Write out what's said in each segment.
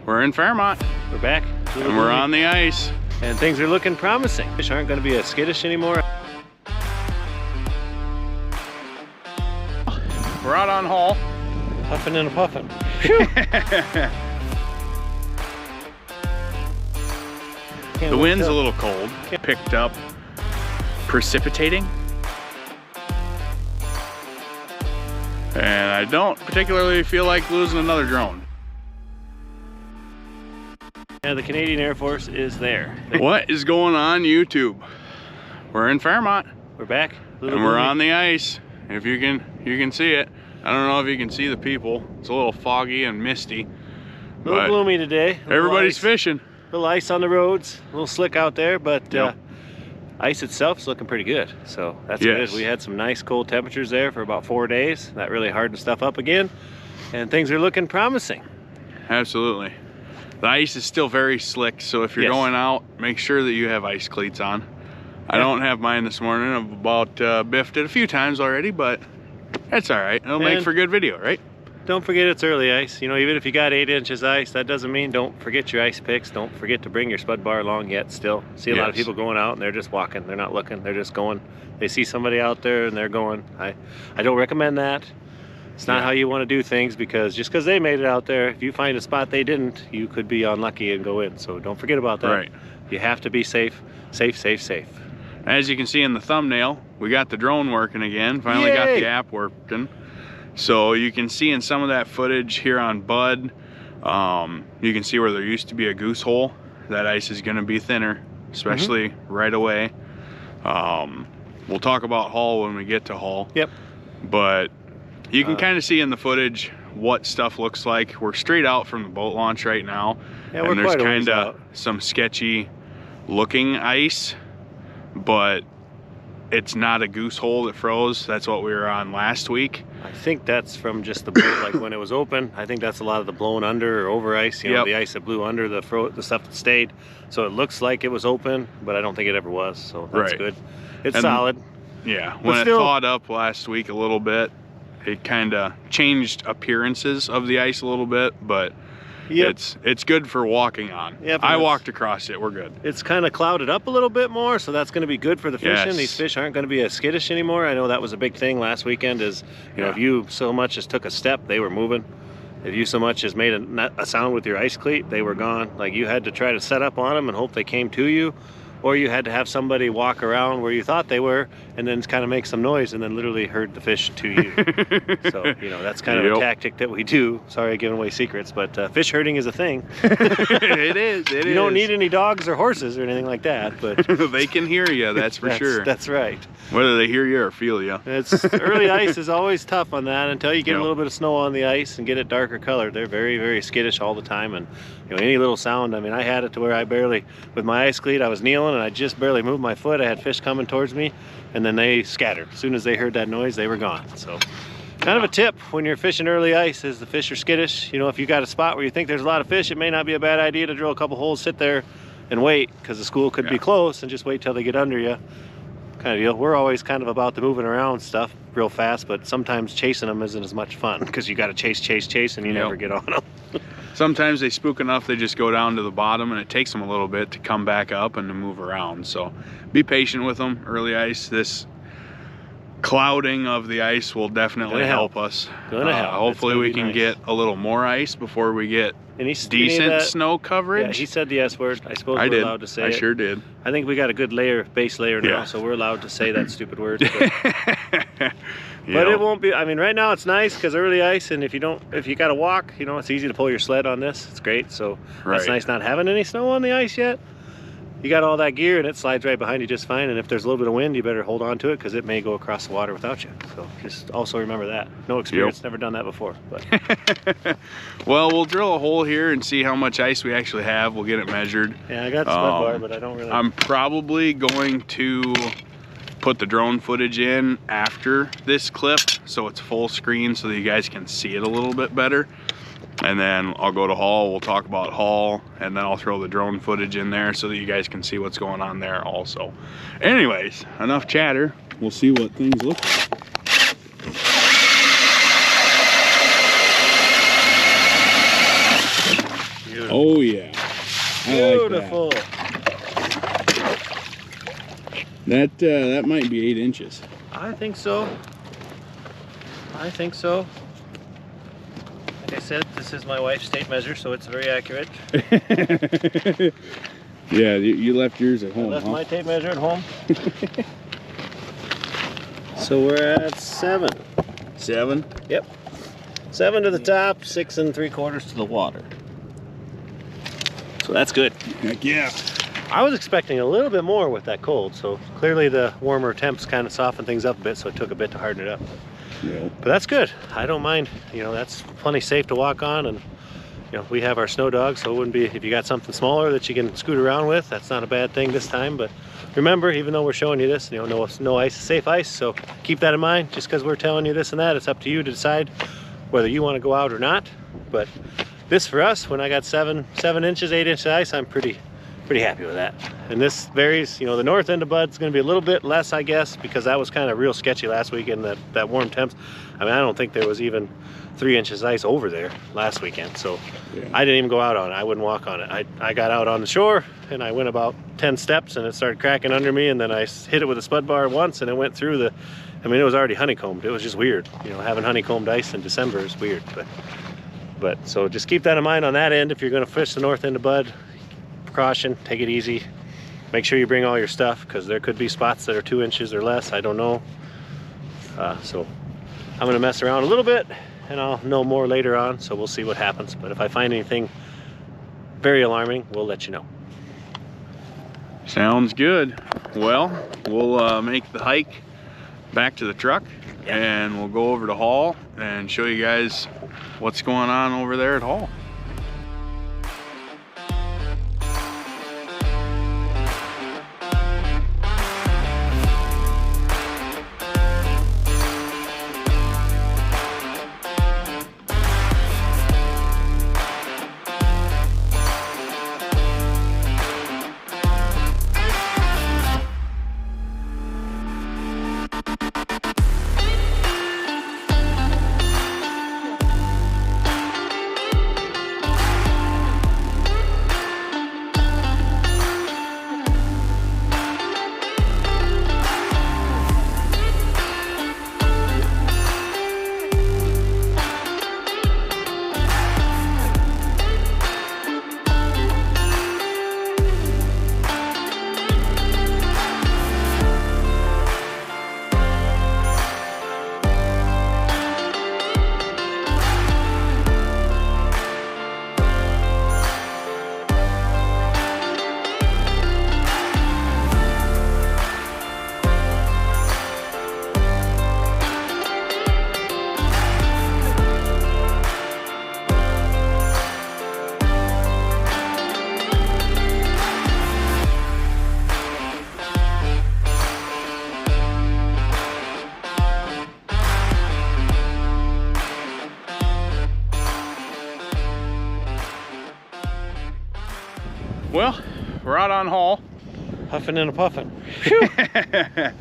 We're in Fairmont. We're back. And we're on the ice. And things are looking promising. Fish aren't going to be as skittish anymore. We're out on haul. Huffing and a puffing. The wind's a little cold. Picked up precipitating. And I don't particularly feel like losing another drone. Yeah, the Canadian Air Force is there. What is going on YouTube? We're in Fairmont. We're back. And we're on the ice. If you can see it. I don't know if you can see the people. It's a little foggy and misty. A little gloomy today. Everybody's fishing. A little ice on the roads. A little slick out there, but ice itself is looking pretty good. So that's good. We had some nice cold temperatures there for about 4 days. That really hardened stuff up again. And things are looking promising. Absolutely. The ice is still very slick, so if you're going out, make sure that you have ice cleats on. I don't have mine this morning. I've about biffed it a few times already, but that's all right. It'll make for good video, right? Don't forget it's early ice. You know, even if you got 8 inches ice, that doesn't mean don't forget your ice picks. Don't forget to bring your spud bar along yet still. See a lot of people going out and they're just walking. They're not looking. They're just going. They see somebody out there and they're going. I don't recommend that. It's not how you want to do things, because just because they made it out there, if you find a spot they didn't, you could be unlucky and go in. So don't forget about that. Right. You have to be safe, safe, safe, safe. As you can see in the thumbnail, we got the drone working again. Finally got the app working. So you can see in some of that footage here on Bud, you can see where there used to be a goose hole. That ice is going to be thinner, especially right away. We'll talk about haul when we get to haul. Yep. But you can kind of see in the footage what stuff looks like. We're straight out from the boat launch right now. Yeah, and there's kind of some sketchy looking ice, but it's not a goose hole that froze. That's what we were on last week. I think that's from just the boat, like when it was open. I think that's a lot of the blown under or over ice, you know, the ice that blew under the stuff that stayed. So it looks like it was open, but I don't think it ever was. So that's good. It's solid. Yeah, when it thawed up last week a little bit, it kind of changed appearances of the ice a little bit, but it's good for walking on. I walked across it. We're good. It's kind of clouded up a little bit more, so that's going to be good for the fishing. These fish aren't going to be as skittish anymore. I know that was a big thing last weekend. Is you know, if you so much as took a step, they were moving. If you so much as made a sound with your ice cleat, they were gone. Like you had to try to set up on them and hope they came to you, or you had to have somebody walk around where you thought they were and then kind of make some noise and then literally herd the fish to you. So, you know, that's kind of a tactic that we do. Sorry, giving away secrets, but fish herding is a thing. It is. You don't need any dogs or horses or anything like that, but they can hear you, that's for sure. That's right. Whether they hear you or feel you. Early ice is always tough on that until you get a little bit of snow on the ice and get it darker colored. They're very, very skittish all the time, and you know, any little sound. I mean, I had it to where I barely, with my ice cleat, I was kneeling and I just barely moved my foot. I had fish coming towards me, and then they scattered. As soon as they heard that noise, they were gone. So kind of a tip when you're fishing early ice is the fish are skittish. You know, if you got a spot where you think there's a lot of fish, it may not be a bad idea to drill a couple holes, sit there and wait, because the school could be close, and just wait till they get under you. Kind of deal. We're always kind of about the moving around stuff real fast, but sometimes chasing them isn't as much fun, because you got to chase, and you never get on them. Sometimes they spook enough, they just go down to the bottom, and it takes them a little bit to come back up and to move around. So be patient with them. Early ice, this clouding of the ice will definitely help us. Hopefully we can get a little more ice before we get decent snow coverage. Yeah, he said the S word. I suppose we're allowed to say it. I sure did. I think we got a good base layer now, so we're allowed to say that stupid word. But it won't be. I mean, right now it's nice because early ice, and if you got to walk, you know, it's easy to pull your sled on this. It's great. So that's nice not having any snow on the ice yet. You got all that gear and it slides right behind you just fine, and if there's a little bit of wind, you better hold on to it because it may go across the water without you. So just also remember that. No experience, never done that before. But well, we'll drill a hole here and see how much ice we actually have. We'll get it measured. Yeah, I got the spud bar, but I don't really. I'm probably going to put the drone footage in after this clip so it's full screen so that you guys can see it a little bit better. And then I'll go to haul, we'll talk about haul, and then I'll throw the drone footage in there so that you guys can see what's going on there also. Anyways, enough chatter. We'll see what things look like. Oh yeah. Beautiful. That might be 8 inches. I think so. I think so. Like I said, this is my wife's tape measure, so it's very accurate. Yeah, you left yours at home. I left huh? my tape measure at home. So we're at 7. 7? Yep. 7 to the top, 6 3/4 to the water. So that's good. Heck yeah. I was expecting a little bit more with that cold, so clearly the warmer temps kind of softened things up a bit, so it took a bit to harden it up. Yeah. But that's good. I don't mind. You know, that's plenty safe to walk on, and you know, we have our snow dog, so it wouldn't be, if you got something smaller that you can scoot around with, that's not a bad thing this time. But remember, even though we're showing you this, you know, no ice is safe ice, so keep that in mind. Just because we're telling you this and that, it's up to you to decide whether you want to go out or not. But this for us, when I got 7 inches, 8 inches ice, I'm pretty happy with that. And this varies, you know, the north end of Bud's going to be a little bit less, I guess, because that was kind of real sketchy last weekend, that warm temps. I mean, I don't think there was even 3 inches ice over there last weekend, so yeah. I didn't even go out on it. I wouldn't walk on it. I got out on the shore and I went about 10 steps and it started cracking under me, and then I hit it with a spud bar once and it went through the, I mean, it was already honeycombed. It was just weird, you know, having honeycombed ice in December is weird. But so just keep that in mind on that end. If you're going to fish the north end of Bud, precaution, take it easy. Make sure you bring all your stuff, because there could be spots that are 2 inches or less. I don't know. So I'm going to mess around a little bit and I'll know more later on, so we'll see what happens. But if I find anything very alarming, we'll let you know. Sounds good. Well, we'll make the hike back to the truck, and we'll go over to Hall and show you guys what's going on over there at Hall. Well, we're out on Hall. Huffing and a puffing. The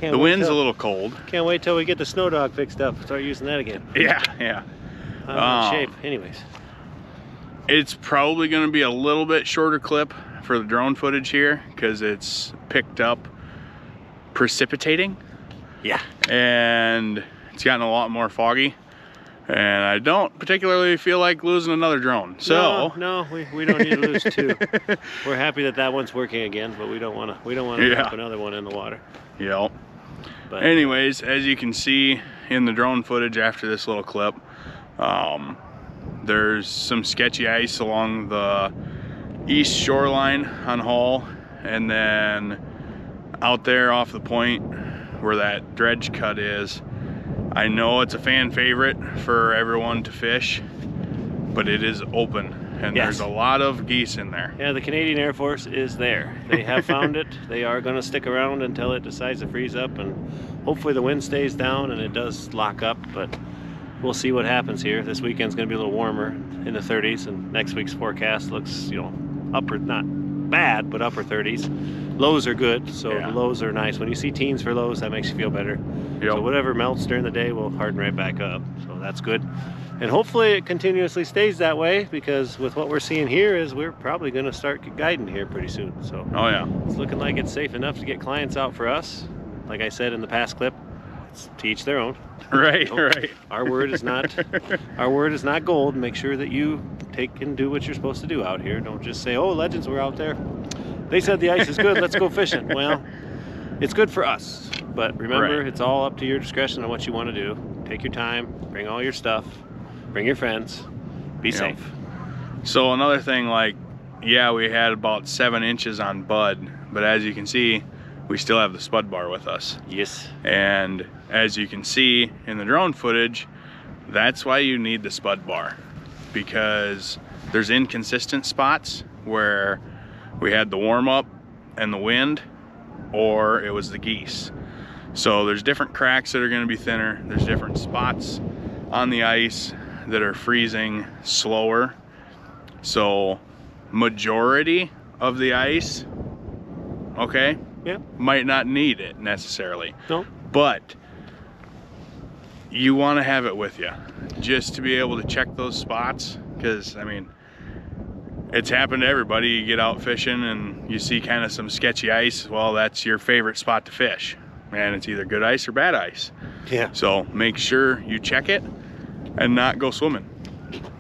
wind's a little cold. Can't wait till we get the snow dog fixed up. Start using that again. Yeah. I'm in shape, anyways. It's probably going to be a little bit shorter clip for the drone footage here, because it's picked up precipitating. Yeah. And it's gotten a lot more foggy. And I don't particularly feel like losing another drone. So no, we don't need to lose 2. We're happy that one's working again, but we don't want to drop another one in the water. Yep. But anyways, as you can see in the drone footage after this little clip, there's some sketchy ice along the east shoreline on Hall, and then out there off the point where that dredge cut is. I know it's a fan favorite for everyone to fish, but it is open, and there's a lot of geese in there. Yeah, the Canadian Air Force is there. They have found it. They are going to stick around until it decides to freeze up, and hopefully the wind stays down and it does lock up, but we'll see what happens here. This weekend's going to be a little warmer, in the 30s, and next week's forecast looks, you know, upper, not bad, but upper 30s. Lows are good, so the lows are nice. When you see teens for lows, that makes you feel better. Yep. So whatever melts during the day will harden right back up, so that's good. And hopefully it continuously stays that way, because with what we're seeing here is we're probably going to start guiding here pretty soon. So Oh yeah. it's looking like it's safe enough to get clients out for us. Like I said in the past clip, it's to each their own. Right, right. Our word is not gold. Make sure that you take and do what you're supposed to do out here. Don't just say, oh, legends were out there. They said the ice is good, let's go fishing. Well, it's good for us. But remember, Right. it's all up to your discretion on what you want to do. Take your time, bring all your stuff, bring your friends, be safe. So another thing, like, yeah, we had about 7 inches on Bud, but as you can see, we still have the spud bar with us. Yes. And as you can see in the drone footage, that's why you need the spud bar, because there's inconsistent spots where we had the warm up and the wind, or it was the geese. So there's different cracks that are going to be thinner. There's different spots on the ice that are freezing slower. So majority of the ice, okay, Yeah. might not need it necessarily. No. But you want to have it with you just to be able to check those spots, because I mean, it's happened to everybody. You get out fishing and you see kind of some sketchy ice. Well, that's your favorite spot to fish, and it's either good ice or bad ice. Yeah. So make sure you check it and not go swimming.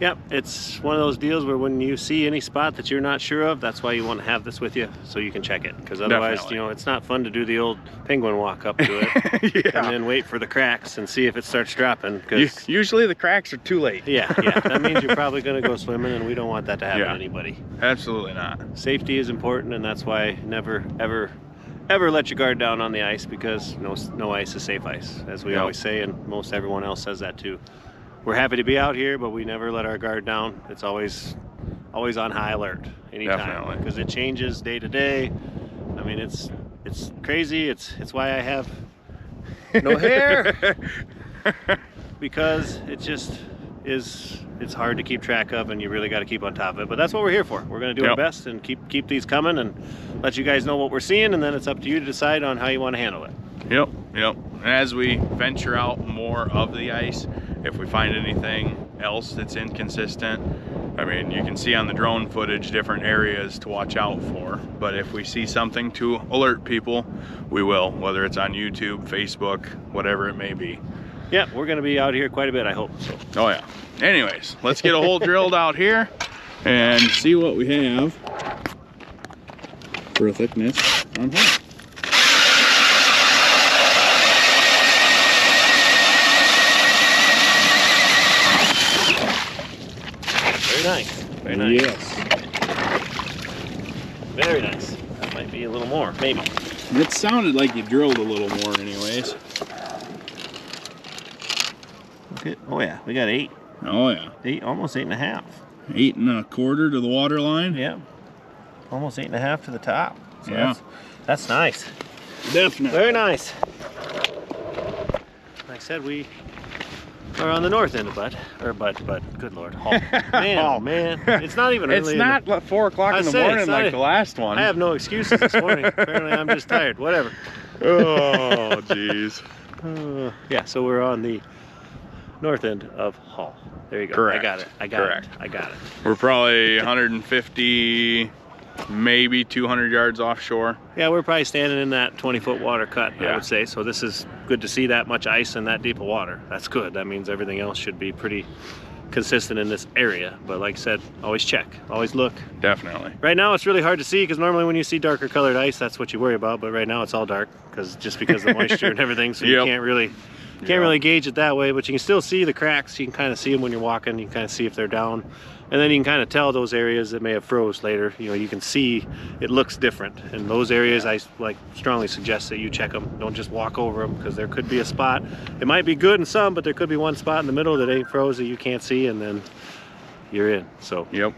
Yep, it's one of those deals where when you see any spot that you're not sure of, that's why you want to have this with you, so you can check it. Because otherwise, Definitely. you know, it's not fun to do the old penguin walk up to it Yeah. and then wait for the cracks and see if it starts dropping. Because Usually the cracks are too late. yeah, that means you're probably going to go swimming, and we don't want that to happen to anybody. Absolutely not. Safety is important, and that's why never, ever let your guard down on the ice, because no ice is safe ice, as we Yep. always say, and most everyone else says that too. We're happy to be out here, but we never let our guard down. It's always on high alert anytime, Definitely. because it changes day to day. I mean, it's crazy. It's why I have no hair, because it just it's hard to keep track of, and you really got to keep on top of it. But that's what we're here for. We're going to do our Yep. best and keep these coming and let you guys know what we're seeing, and then it's up to you to decide on how you want to handle it. Yep. And as we venture out more of the ice, if we find anything else that's inconsistent, I mean, you can see on the drone footage different areas to watch out for. But if we see something to alert people, we will, whether it's on YouTube, Facebook, whatever it may be. Yeah, we're going to be out here quite a bit, I hope. So. Oh yeah. Anyways, let's get a hole drilled out here and see what we have for a thickness on hole. Very nice. Very nice. Yes. Very nice. That might be a little more, maybe. It sounded like you drilled a little more anyways. Okay. Oh yeah, we got 8. Oh yeah. 8, almost 8.5. 8 1/4 to the water line. Yeah. Almost 8.5 to the top. So Yeah. That's nice. Definitely. Very nice. Like I said, we are on the north end of Bud. Good Lord. Hall. Man, oh man. It's not even It's early. not 4 o'clock in the morning like the last one. I have no excuses this morning. Apparently I'm just tired. Whatever. Oh, jeez. Yeah, so we're on the north end of Hall. There you go. Correct. I got it. Correct. I got it. We're probably 150, maybe 200 yards offshore. Yeah, we're probably standing in that 20-foot water cut, I Yeah. would say. So this is good to see that much ice in that deep of water. That's good. That means everything else should be pretty consistent in this area. But like I said, always check, always look. Definitely. Right now it's really hard to see, because normally when you see darker colored ice, that's what you worry about. But right now it's all dark, because of the moisture and everything. So you Yep. can't really gauge it that way. But you can still see the cracks. You can kind of see them when you're walking. You can kind of see if they're down. And then you can kind of tell those areas that may have froze later. You know, you can see it looks different. And those areas, I strongly suggest that you check them. Don't just walk over them, because there could be a spot. It might be good in some, but there could be one spot in the middle that ain't froze that you can't see, and then you're in. So. Yep.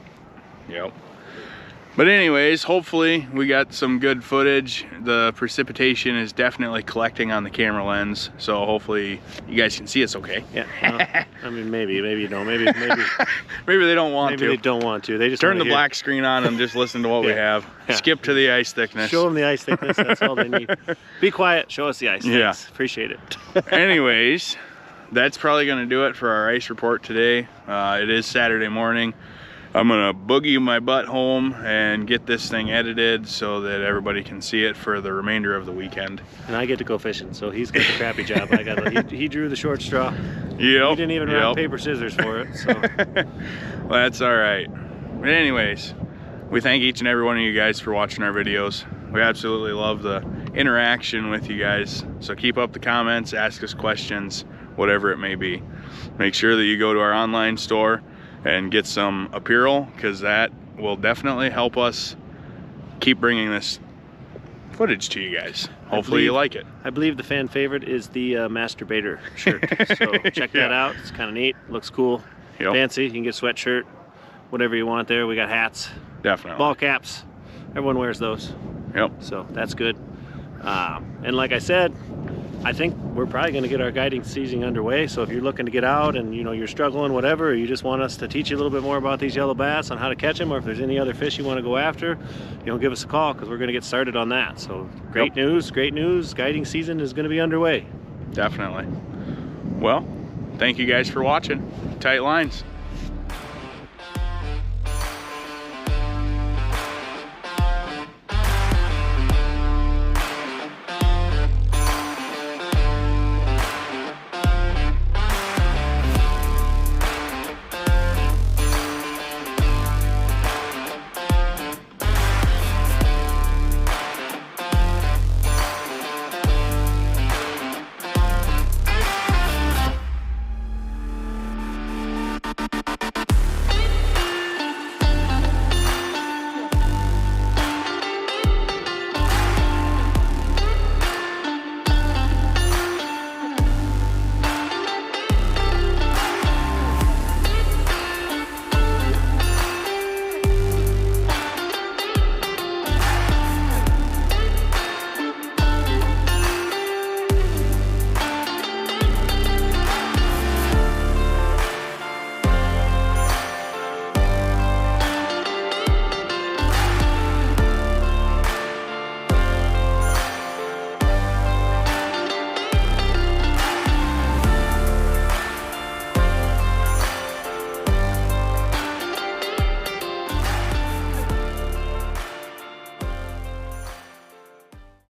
But anyways, hopefully we got some good footage. The precipitation is definitely collecting on the camera lens, so hopefully you guys can see us okay. Yeah. Well, I mean, maybe you don't. Maybe Maybe they don't want maybe to. they don't want to. They just Turn wanna the hear. black screen on and just listen to what we Yeah. have. Yeah. Skip to the ice thickness. Show them the ice thickness. That's all they need. Be quiet. Show us the ice. Yeah. Thanks. Appreciate it. Anyways, that's probably going to do it for our ice report today. It is Saturday morning. I'm gonna boogie my butt home and get this thing edited so that everybody can see it for the remainder of the weekend. And I get to go fishing, so he's got the crappy job. I got he drew the short straw. Yep. He didn't even round paper scissors for it. So well, that's all right. But anyways, we thank each and every one of you guys for watching our videos. We absolutely love the interaction with you guys. So keep up the comments, ask us questions, whatever it may be. Make sure that you go to our online store and get some apparel, because that will definitely help us keep bringing this footage to you guys. Hopefully you like it. I believe the fan favorite is the Masturbator shirt. So check that out. It's kind of neat. Looks cool. Yep. Fancy. You can get sweatshirt, whatever you want there. We got hats. Definitely. Ball caps. Everyone wears those. Yep. So that's good. And like I said, I think we're probably going to get our guiding season underway. So if you're looking to get out and you're struggling, whatever, or you just want us to teach you a little bit more about these yellow bass on how to catch them, or if there's any other fish you want to go after, give us a call, because we're going to get started on that. So great news, great news. Guiding season is going to be underway. Definitely. Well, thank you guys for watching. Tight lines.